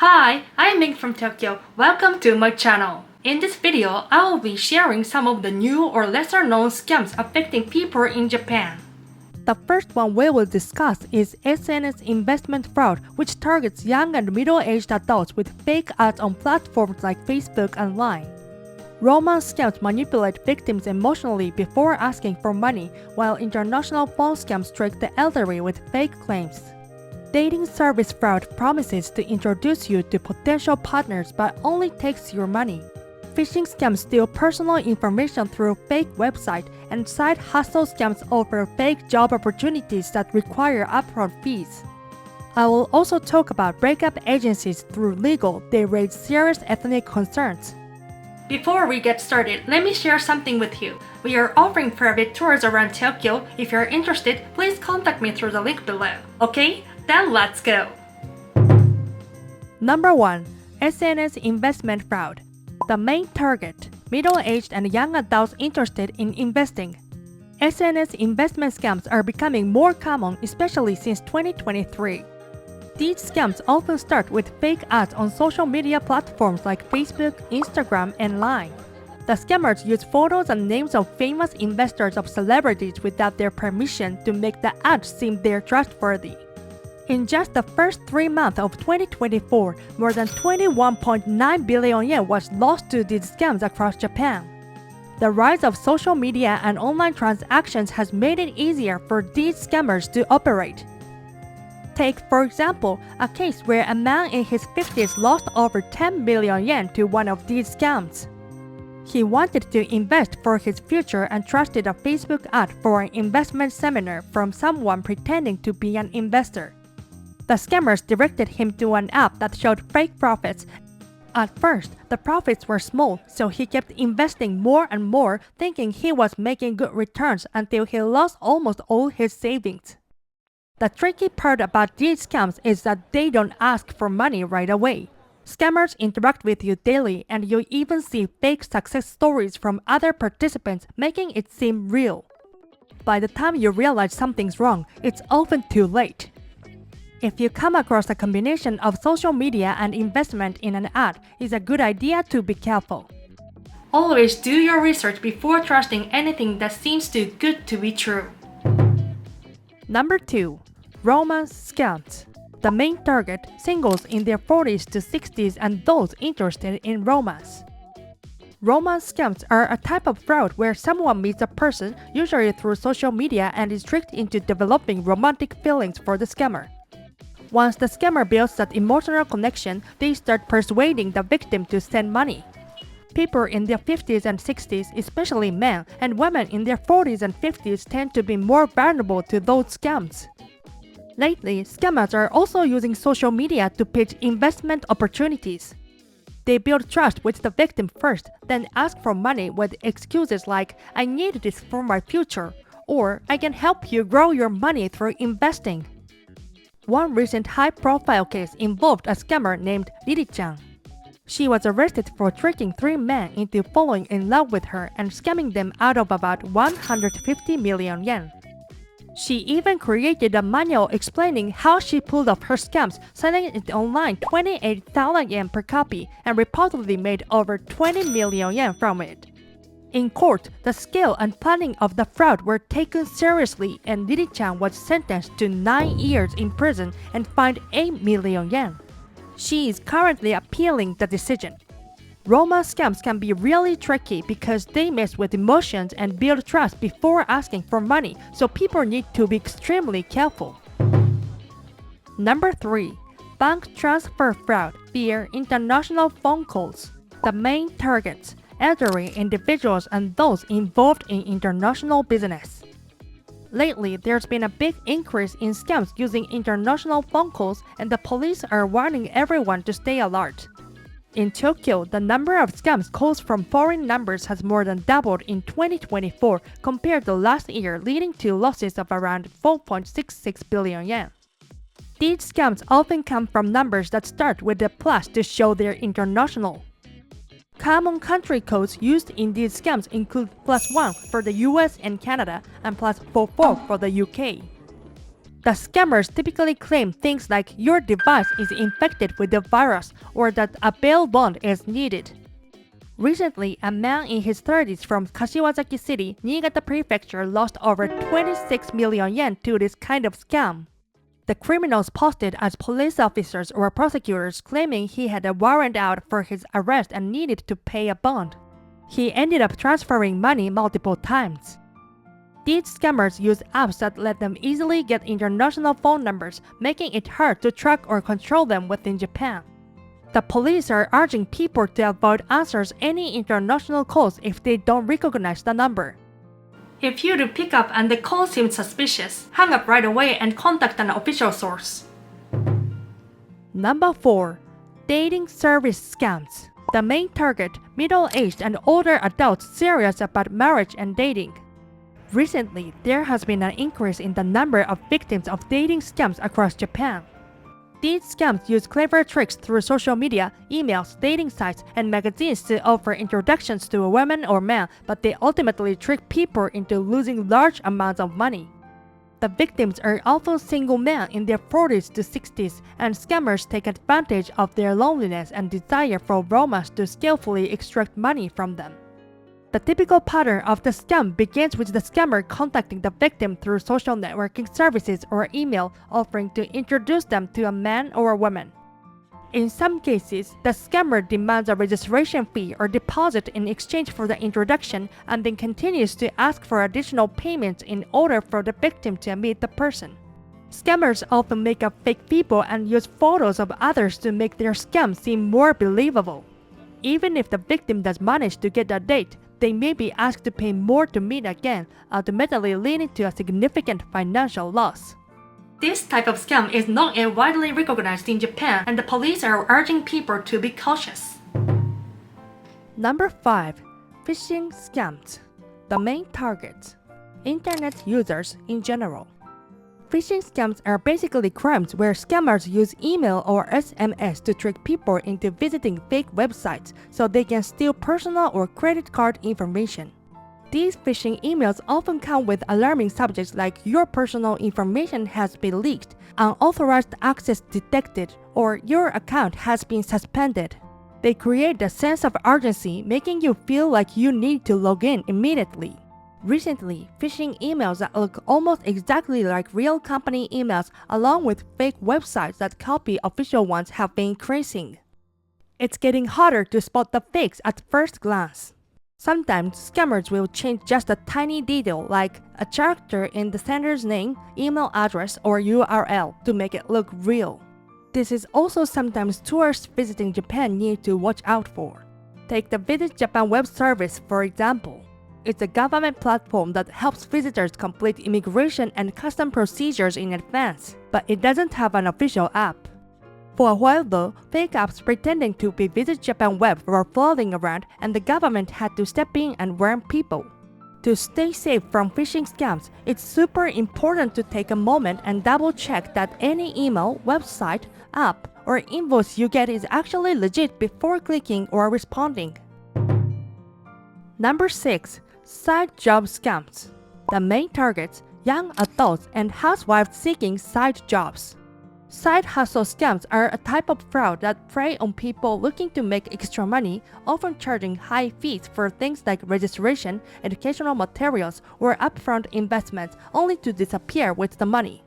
Hi, I'm Ming from Tokyo. Welcome to my channel. In this video, I will be sharing some of the new or lesser known scams affecting people in Japan. The first one we will discuss is SNS Investment Fraud, which targets young and middle-aged adults with fake ads on platforms like Facebook and Line. Romance scams manipulate victims emotionally before asking for money, while international phone scams trick the elderly with fake claims. Dating service fraud promises to introduce you to potential partners but only takes your money. Phishing scams steal personal information through fake websites, and side hustle scams offer fake job opportunities that require upfront fees. I will also talk about breakup agencies through legal. They raise serious ethnic concerns. Before we get started, let me share something with you. We are offering private tours around Tokyo. If you're interested, please contact me through the link below. Okay? Then let's go! Number 1. SNS Investment Fraud. The main target: middle-aged and young adults interested in investing. SNS investment scams are becoming more common, especially since 2023. These scams often start with fake ads on social media platforms like Facebook, Instagram, and Line. The scammers use photos and names of famous investors or celebrities without their permission to make the ads seem they're trustworthy. In just the first 3 months of 2024, more than 21.9 billion yen was lost to these scams across Japan. The rise of social media and online transactions has made it easier for these scammers to operate. Take, for example, a case where a man in his 50s lost over 10 million yen to one of these scams. He wanted to invest for his future and trusted a Facebook ad for an investment seminar from someone pretending to be an investor. The scammers directed him to an app that showed fake profits. At first, the profits were small, so he kept investing more and more, thinking he was making good returns until he lost almost all his savings. The tricky part about these scams is that they don't ask for money right away. Scammers interact with you daily, and you even see fake success stories from other participants, making it seem real. By the time you realize something's wrong, it's often too late. If you come across a combination of social media and investment in an ad, it's a good idea to be careful. Always do your research before trusting anything that seems too good to be true. Number 2. Romance scams. The main target: singles in their 40s to 60s and those interested in romance. Romance scams are a type of fraud where someone meets a person, usually through social media, and is tricked into developing romantic feelings for the scammer. Once the scammer builds that emotional connection, they start persuading the victim to send money. People in their 50s and 60s, especially men, and women in their 40s and 50s tend to be more vulnerable to those scams. Lately, scammers are also using social media to pitch investment opportunities. They build trust with the victim first, then ask for money with excuses like, "I need this for my future," or "I can help you grow your money through investing." One recent high-profile case involved a scammer named Lili-chan. She was arrested for tricking 3 men into falling in love with her and scamming them out of about 150 million yen. She even created a manual explaining how she pulled off her scams, selling it online 28,000 yen per copy, and reportedly made over 20 million yen from it. In court, the scale and planning of the fraud were taken seriously, and Lili-chan was sentenced to 9 years in prison and fined 8 million yen. She is currently appealing the decision. Romance scams can be really tricky because they mess with emotions and build trust before asking for money, so people need to be extremely careful. Number 3. Bank transfer fraud via international phone calls. The main targets: elderly individuals and those involved in international business. Lately, there's been a big increase in scams using international phone calls, and the police are warning everyone to stay alert. In Tokyo, the number of scams calls from foreign numbers has more than doubled in 2024 compared to last year, leading to losses of around 4.66 billion yen. These scams often come from numbers that start with a plus to show they're international. Common country codes used in these scams include +1 for the US and Canada and +44 for the UK. The scammers typically claim things like your device is infected with the virus or that a bail bond is needed. Recently, a man in his 30s from Kashiwazaki City, Niigata Prefecture lost over 26 million yen to this kind of scam. The criminals posted as police officers or prosecutors claiming he had a warrant out for his arrest and needed to pay a bond. He ended up transferring money multiple times. These scammers use apps that let them easily get international phone numbers, making it hard to track or control them within Japan. The police are urging people to avoid answering any international calls if they don't recognize the number. If you do pick up and the call seems suspicious, hang up right away and contact an official source. Number 4. Dating service scams. The main target, middle-aged and older adults serious about marriage and dating. Recently, there has been an increase in the number of victims of dating scams across Japan. These scams use clever tricks through social media, emails, dating sites, and magazines to offer introductions to a woman or man, but they ultimately trick people into losing large amounts of money. The victims are often single men in their 40s to 60s, and scammers take advantage of their loneliness and desire for romance to skillfully extract money from them. The typical pattern of the scam begins with the scammer contacting the victim through social networking services or email, offering to introduce them to a man or a woman. In some cases, the scammer demands a registration fee or deposit in exchange for the introduction and then continues to ask for additional payments in order for the victim to meet the person. Scammers often make up fake people and use photos of others to make their scam seem more believable. Even if the victim does manage to get a date, they may be asked to pay more to meet again, ultimately leading to a significant financial loss. This type of scam is not widely recognized in Japan, and the police are urging people to be cautious. Number 5. Phishing scams. The main targets: Internet users in general. Phishing scams are basically crimes where scammers use email or SMS to trick people into visiting fake websites so they can steal personal or credit card information. These phishing emails often come with alarming subjects like "your personal information has been leaked," "unauthorized access detected," or "your account has been suspended." They create a sense of urgency, making you feel like you need to log in immediately. Recently, phishing emails that look almost exactly like real company emails along with fake websites that copy official ones have been increasing. It's getting harder to spot the fakes at first glance. Sometimes scammers will change just a tiny detail like a character in the sender's name, email address, or URL to make it look real. This is also sometimes tourists visiting Japan need to watch out for. Take the Visit Japan web service for example. It's a government platform that helps visitors complete immigration and custom procedures in advance, but it doesn't have an official app. For a while though, fake apps pretending to be Visit Japan web were floating around and the government had to step in and warn people. To stay safe from phishing scams, it's super important to take a moment and double check that any email, website, app, or invoice you get is actually legit before clicking or responding. Number 6. Side job scams. The main targets: young adults and housewives seeking side jobs. Side hustle scams are a type of fraud that prey on people looking to make extra money, often charging high fees for things like registration, educational materials, or upfront investments, only to disappear with the money.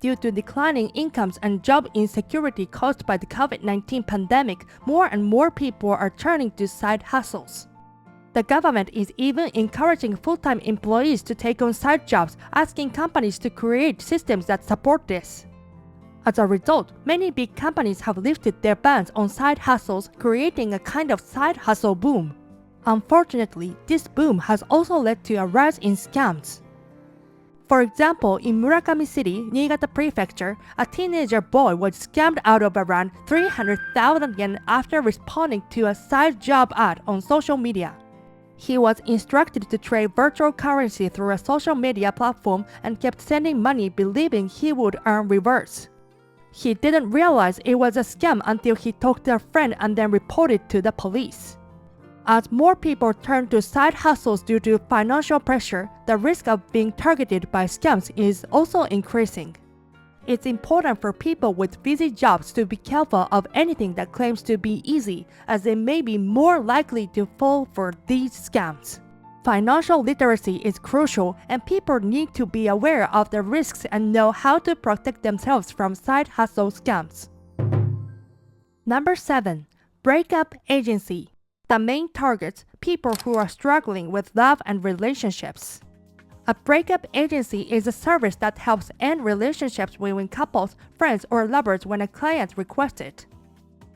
Due to declining incomes and job insecurity caused by the COVID-19 pandemic, more and more people are turning to side hustles. The government is even encouraging full-time employees to take on side jobs, asking companies to create systems that support this. As a result, many big companies have lifted their bans on side hustles, creating a kind of side hustle boom. Unfortunately, this boom has also led to a rise in scams. For example, in Murakami City, Niigata Prefecture, a teenager boy was scammed out of around 300,000 yen after responding to a side job ad on social media. He was instructed to trade virtual currency through a social media platform and kept sending money believing he would earn rewards. He didn't realize it was a scam until he talked to a friend and then reported to the police. As more people turn to side hustles due to financial pressure, the risk of being targeted by scams is also increasing. It's important for people with busy jobs to be careful of anything that claims to be easy, as they may be more likely to fall for these scams. Financial literacy is crucial, and people need to be aware of the risks and know how to protect themselves from side hustle scams. Number 7. Breakup Agency. The main targets, people who are struggling with love and relationships. A breakup agency is a service that helps end relationships between couples, friends, or lovers when a client requests it.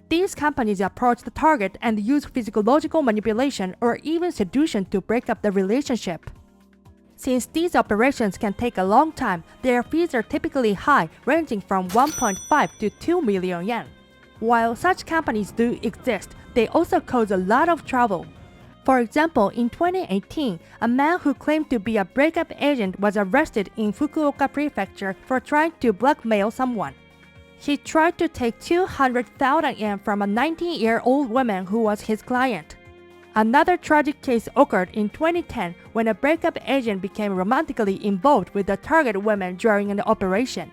These companies approach the target and use physiological manipulation or even seduction to break up the relationship. Since these operations can take a long time, their fees are typically high, ranging from 1.5 to 2 million yen. While such companies do exist, they also cause a lot of trouble. For example, in 2018, a man who claimed to be a breakup agent was arrested in Fukuoka Prefecture for trying to blackmail someone. He tried to take 200,000 yen from a 19-year-old woman who was his client. Another tragic case occurred in 2010 when a breakup agent became romantically involved with the target woman during an operation.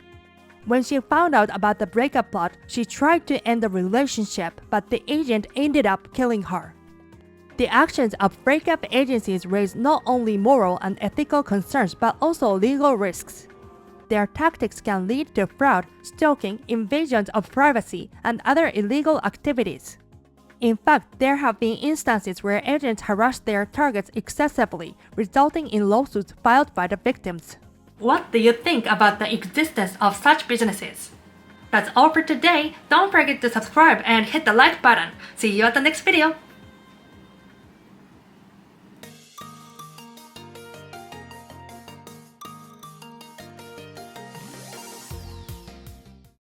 When she found out about the breakup plot, she tried to end the relationship, but the agent ended up killing her. The actions of breakup agencies raise not only moral and ethical concerns but also legal risks. Their tactics can lead to fraud, stalking, invasions of privacy, and other illegal activities. In fact, there have been instances where agents harass their targets excessively, resulting in lawsuits filed by the victims. What do you think about the existence of such businesses? That's all for today. Don't forget to subscribe and hit the like button. See you at the next video.